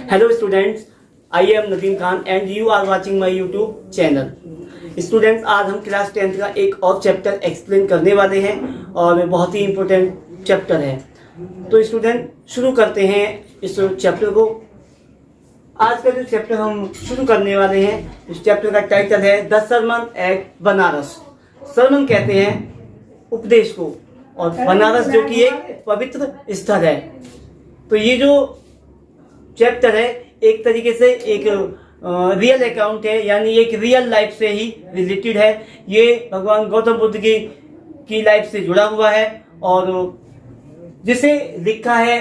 Hello students, I am Nadeem Khan and you are watching my YouTube channel. Students, आज हम class 10th का एक और chapter explain करने वाले हैं और बहुत ही इम्पोर्टेंट चैप्टर है। तो स्टूडेंट, शुरू करते हैं इस चैप्टर को। आज का जो चैप्टर हम शुरू करने वाले हैं, इस चैप्टर का टाइटल है द सरमन एट बनारस। सरमन कहते हैं उपदेश को और बनारस जो कि एक पवित्र स्थल है। तो ये जो चैप्टर है एक तरीके से एक रियल अकाउंट है, यानी एक रियल लाइफ से ही रिलेटेड है। ये भगवान गौतम बुद्ध की लाइफ से जुड़ा हुआ है और जिसे लिखा है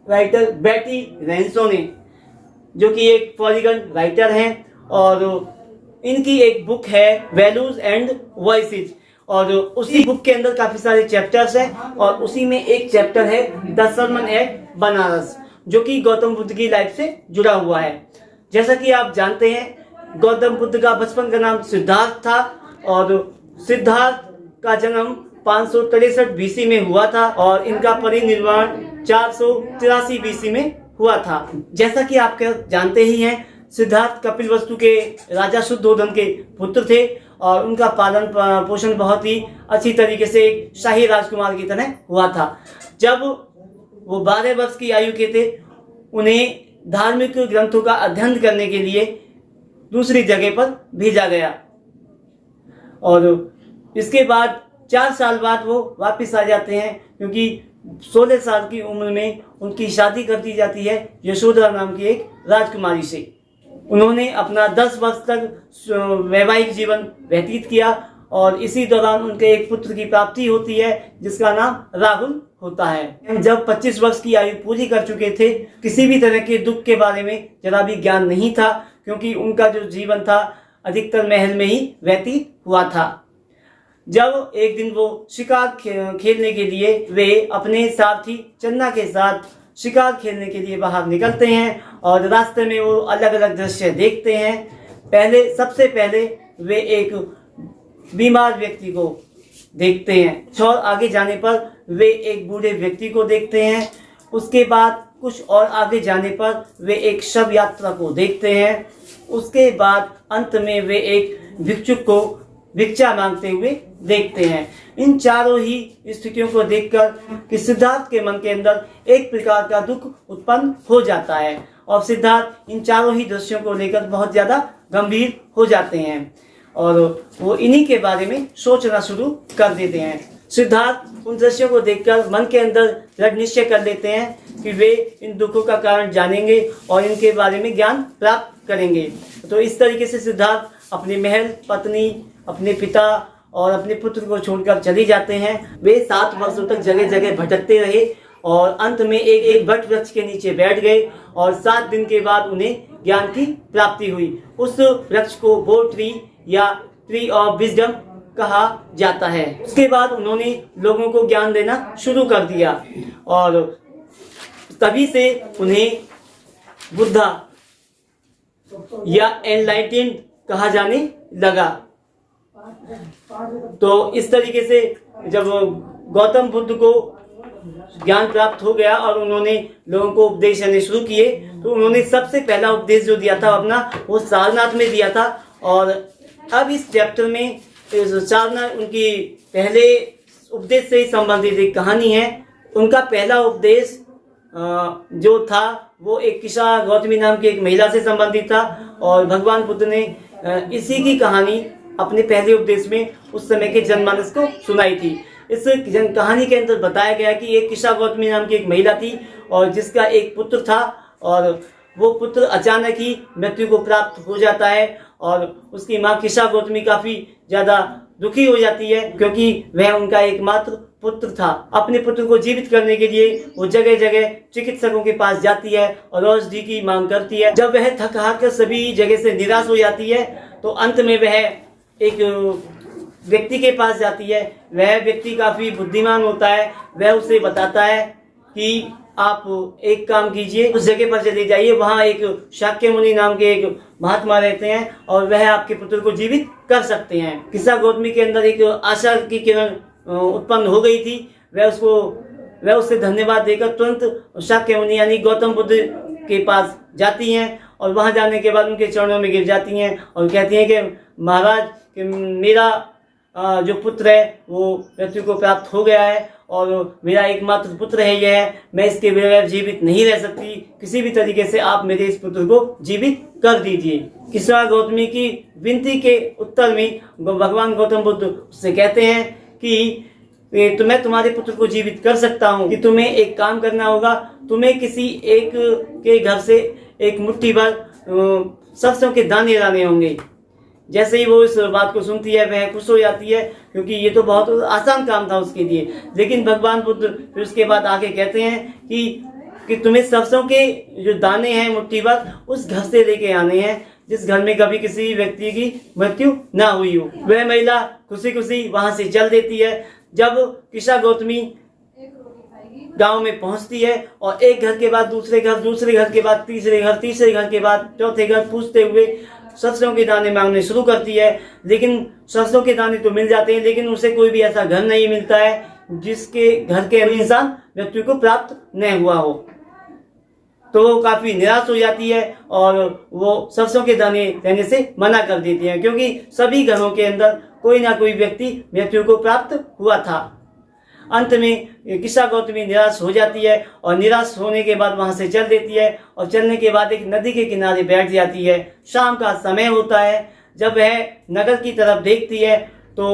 राइटर बेटी रैंसो ने, जो कि एक फॉरेन राइटर हैं। और इनकी एक बुक है वैल्यूज एंड वॉइसेस, और उसी बुक के अंदर काफी सारे चैप्टर्स हैं और उसी में एक चैप्टर है द सरमन एट बनारस, जो कि गौतम बुद्ध की लाइफ से जुड़ा हुआ है। जैसा कि आप जानते हैं, गौतम बुद्ध का बचपन का नाम सिद्धार्थ था और सिद्धार्थ का जन्म 563 बीसी में हुआ था और इनका परिनिर्वाण 483 बीसी में हुआ था। जैसा कि आप जानते ही हैं, सिद्धार्थ कपिलवस्तु के राजा शुद्धोधन के पुत्र थे और उनका पालन पोषण बहुत ही अच्छी तरीके से एक शाही राजकुमार की तरह हुआ था। जब वो 12 वर्ष की आयु के थे, उन्हें धार्मिक ग्रंथों का अध्ययन करने के लिए दूसरी जगह पर भेजा गया और इसके बाद 4 साल बाद वो वापस आ जाते हैं, क्योंकि 16 साल की उम्र में उनकी शादी कर दी जाती है यशोधरा नाम की एक राजकुमारी से। उन्होंने अपना 10 वर्ष तक वैवाहिक जीवन व्यतीत किया और इसी दौरान उनके एक पुत्र की प्राप्ति होती है जिसका नाम राहुल होता है। जब 25 वर्ष की आयु पूरी कर चुके थे, किसी भी तरह के दुख के बारे में जरा भी ज्ञान नहीं था, क्योंकि उनका जो जीवन था अधिकतर महल में ही व्यतीत हुआ था। जब एक दिन वो शिकार खेलने के लिए वे अपने साथी चन्ना के साथ शिकार खेलने के लिए बाहर निकलते हैं और रास्ते में वो अलग अलग दृश्य देखते हैं। सबसे पहले वे एक बीमार व्यक्ति को देखते हैं। थोड़ा आगे जाने पर वे एक बूढ़े व्यक्ति को देखते हैं। उसके बाद कुछ और आगे जाने पर वे एक शव यात्रा को देखते हैं। उसके बाद अंत में वे एक भिक्षुक को भिक्षा मांगते हुए देखते हैं। इन चारों ही स्थितियों को देखकर कि सिद्धार्थ के मन के अंदर एक प्रकार का दुख उत्पन्न हो जाता है और सिद्धार्थ इन चारों ही दृश्यों को लेकर बहुत ज्यादा गंभीर हो जाते हैं और वो इन्हीं के बारे में सोचना शुरू कर देते हैं। सिद्धार्थ उन दृश्यों को देखकर मन के अंदर दृढ़ निश्चय कर लेते हैं कि वे इन दुखों का कारण जानेंगे और इनके बारे में ज्ञान प्राप्त करेंगे। तो इस तरीके से सिद्धार्थ अपने महल, पत्नी, अपने पिता और अपने पुत्र को छोड़कर चले जाते हैं। वे 7 वर्षों तक जगह जगह भटकते रहे और अंत में एक वट वृक्ष के नीचे बैठ गए और 7 दिन के बाद उन्हें ज्ञान की प्राप्ति हुई। उस वृक्ष को बो ट्री या ट्री ऑफ विजडम कहा जाता है। उसके बाद उन्होंने लोगों को ज्ञान देना शुरू कर दिया और तभी से उन्हें बुद्धा या एनलाइटेंड कहा जाने लगा। तो इस तरीके से जब गौतम बुद्ध को ज्ञान प्राप्त हो गया और उन्होंने लोगों को उपदेश देने शुरू किए, तो उन्होंने सबसे पहला उपदेश जो दिया था अपना, वो सारनाथ में दिया था। और अब इस चैप्टर में सारनाथ उनकी पहले उपदेश से ही संबंधित एक कहानी है। उनका पहला उपदेश जो था वो एक किशा गौतमी नाम की एक महिला से संबंधित था और भगवान बुद्ध ने इसी की कहानी अपने पहले उपदेश में उस समय के जनमानस को सुनाई थी। इस कहानी के अंदर बताया गया कि एक किशा गौतमी नाम की एक महिला थी और जिसका एक पुत्र था और वो पुत्र अचानक ही मृत्यु को प्राप्त हो जाता है और उसकी माँ किशा गौतमी काफी ज्यादा दुखी हो जाती है, क्योंकि वह उनका एकमात्र पुत्र था। अपने पुत्र को जीवित करने के लिए वो जगह जगह चिकित्सकों के पास जाती है और औषधि की मांग करती है। जब वह थक हार कर सभी जगह से निराश हो जाती है, तो अंत में वह एक व्यक्ति के पास जाती है। वह व्यक्ति काफी बुद्धिमान होता है। वह उसे बताता है कि आप एक काम कीजिए, उस जगह पर चले जाइए, वहाँ एक शाक्य मुनि नाम के एक महात्मा रहते हैं और वह आपके पुत्र को जीवित कर सकते हैं। किस्सा गौतमी के अंदर एक आशा की किरण उत्पन्न हो गई थी। वह उससे धन्यवाद देकर तुरंत शाक्य मुनि यानी गौतम बुद्ध के पास जाती हैं और वहाँ जाने के बाद उनके चरणों में गिर जाती हैं और कहती हैं कि महाराज कि मेरा जो पुत्र है वो मृत्यु को प्राप्त हो गया है और मेरा एकमात्र पुत्र है यह, मैं इसके बगैर जीवित नहीं रह सकती, किसी भी तरीके से आप मेरे इस पुत्र को जीवित कर दीजिए। किस्सा गौतमी की विनती के उत्तर में भगवान गौतम बुद्ध उससे कहते हैं कि मैं तुम्हारे पुत्र को जीवित कर सकता हूँ, कि तुम्हें एक काम करना होगा, तुम्हें किसी एक के घर से एक मुट्ठी भर सरसों के दाने लाने होंगे। जैसे ही वो इस बात को सुनती है वह खुश हो जाती है, क्योंकि ये तो बहुत आसान काम था उसके लिए। लेकिन भगवान बुद्ध फिर उसके बाद आगे कहते हैं कि तुम्हें सरसों के जो दाने हैं मुट्ठी भर उस घर से लेके आने हैं जिस घर में कभी किसी व्यक्ति की मृत्यु ना हुई हो। वह महिला खुशी खुशी वहां से चल देती है। जब किस्सा गौतमी गांव में पहुंचती है और एक घर के बाद दूसरे घर के बाद तीसरे घर के बाद चौथे घर पूछते हुए सरसों के दाने मांगने शुरू करती है। लेकिन सरसों के दाने तो मिल जाते हैं, लेकिन उसे कोई भी ऐसा घर नहीं मिलता है जिसके घर के इंसान मृत्यु को प्राप्त न हुआ हो। तो वो काफी निराश हो जाती है और वो सरसों के दाने देने से मना कर देती है, क्योंकि सभी घरों के अंदर कोई ना कोई व्यक्ति मृत्यु को प्राप्त हुआ था। अंत में किस्सा गौतमी निराश हो जाती है और निराश होने के बाद वहां से चल देती है और चलने के बाद एक नदी के किनारे बैठ जाती है। शाम का समय होता है। जब वह नगर की तरफ देखती है तो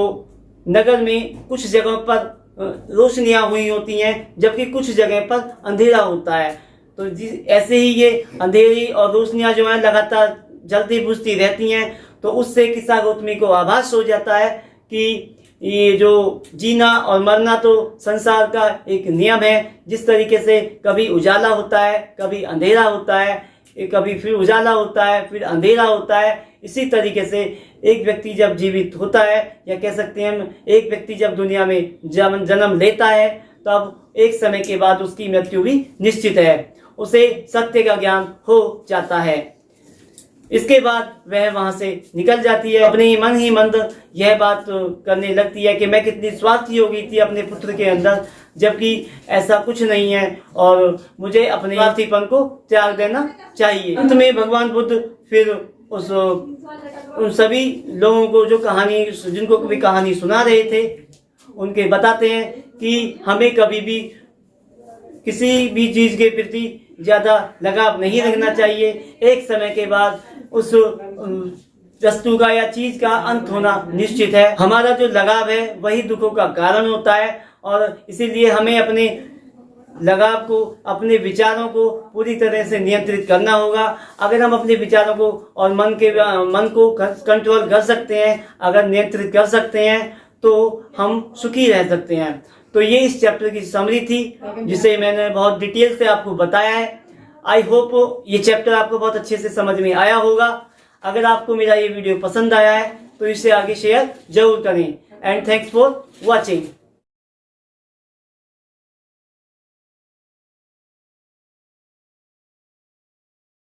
नगर में कुछ जगहों पर रोशनियां हुई होती हैं, जबकि कुछ जगह पर अंधेरा होता है। तो ऐसे ही ये अंधेरी और रोशनियां जो है लगातार जलती बुझती रहती हैं। तो उससे किस्सा गौतमी को आभास हो जाता है कि ये जो जीना और मरना तो संसार का एक नियम है। जिस तरीके से कभी उजाला होता है, कभी अंधेरा होता है, कभी फिर उजाला होता है, फिर अंधेरा होता है, इसी तरीके से एक व्यक्ति जब जीवित होता है, या कह सकते हैं हम एक व्यक्ति जब दुनिया में जन्म लेता है, तब एक समय के बाद उसकी मृत्यु भी निश्चित है। उसे सत्य का ज्ञान हो जाता है। इसके बाद वह वहां से निकल जाती है। अपने मन ही मन यह बात करने लगती है कि मैं कितनी स्वार्थी हो गई थी अपने पुत्र के अंदर, जबकि ऐसा कुछ नहीं है और मुझे अपने स्वार्थीपन को त्याग देना चाहिए। अंत में भगवान बुद्ध फिर उन सभी लोगों को जो कहानी जिनको भी कहानी सुना रहे थे उनके बताते हैं कि हमें कभी भी किसी भी चीज के प्रति ज्यादा लगाव नहीं रखना चाहिए। एक समय के बाद उस वस्तु का या चीज का अंत होना निश्चित है। हमारा जो लगाव है वही दुखों का कारण होता है और इसीलिए हमें अपने लगाव को, अपने विचारों को पूरी तरह से नियंत्रित करना होगा। अगर हम अपने विचारों को और मन को कंट्रोल कर सकते हैं, अगर नियंत्रित कर सकते हैं, तो हम सुखी रह सकते हैं। तो ये इस चैप्टर की समरी थी जिसे मैंने बहुत डिटेल से आपको बताया है। आई होप ये चैप्टर आपको बहुत अच्छे से समझ में आया होगा। अगर आपको मेरा ये वीडियो पसंद आया है तो इसे आगे शेयर जरूर करें। And thanks for watching.